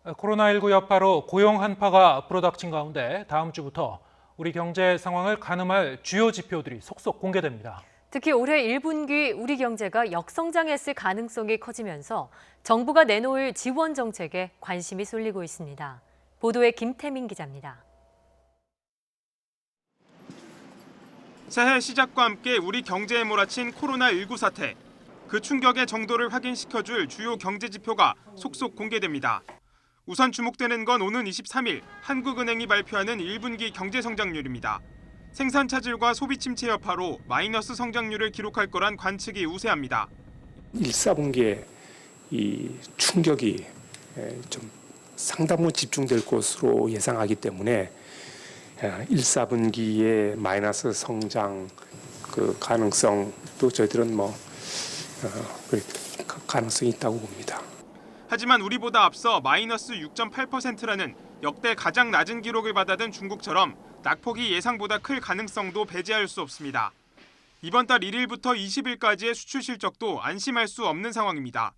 코로나19 여파로 고용 한파가 불어닥친 가운데 다음 주부터 우리 경제 상황을 가늠할 주요 지표들이 속속 공개됩니다. 특히 올해 1분기 우리 경제가 역성장했을 가능성이 커지면서 정부가 내놓을 지원 정책에 관심이 쏠리고 있습니다. 보도에 김태민 기자입니다. 새해 시작과 함께 우리 경제에 몰아친 코로나19 사태. 그 충격의 정도를 확인시켜줄 주요 경제 지표가 속속 공개됩니다. 우선 주목되는 건 오는 23일 한국은행이 발표하는 1분기 경제 성장률입니다. 생산 차질과 소비 침체 여파로 마이너스 성장률을 기록할 거란 관측이 우세합니다. 1, 4분기에 이 충격이 좀 상당 부분 집중될 것으로 예상하기 때문에 1, 4분기의 마이너스 성장 그 가능성도 저희들은 가능성이 있다고 봅니다. 하지만 우리보다 앞서 마이너스 6.8%라는 역대 가장 낮은 기록을 받아든 중국처럼 낙폭이 예상보다 클 가능성도 배제할 수 없습니다. 이번 달 1일부터 20일까지의 수출 실적도 안심할 수 없는 상황입니다.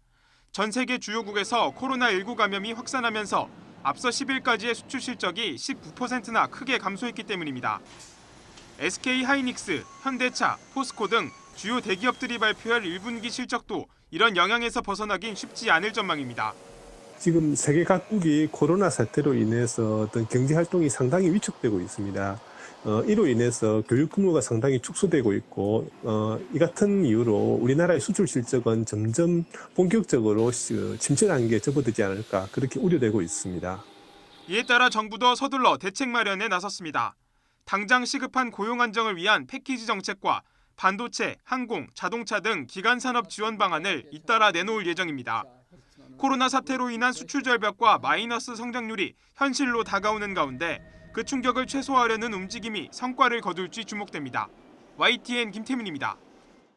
전 세계 주요국에서 코로나19 감염이 확산하면서 앞서 10일까지의 수출 실적이 19%나 크게 감소했기 때문입니다. SK하이닉스, 현대차, 포스코 등 주요 대기업들이 발표할 1분기 실적도 이런 영향에서 벗어나긴 쉽지 않을 전망입니다. 지금 세계 각국이 코로나 사태로 인해서 어떤 경제 활동이 상당히 위축되고 있습니다. 이로 인해서 교육 규모가 상당히 축소되고 있고 이 같은 이유로 우리나라의 수출 실적은 점점 본격적으로 침체 단계에 접어들지 않을까 그렇게 우려되고 있습니다. 이에 따라 정부도 서둘러 대책 마련에 나섰습니다. 당장 시급한 고용 안정을 위한 패키지 정책과 반도체, 항공, 자동차 등 기간 산업 지원 방안을 잇따라 내놓을 예정입니다. 코로나 사태로 인한 수출 절벽과 마이너스 성장률이 현실로 다가오는 가운데 그 충격을 최소화하려는 움직임이 성과를 거둘지 주목됩니다. YTN 김태민입니다.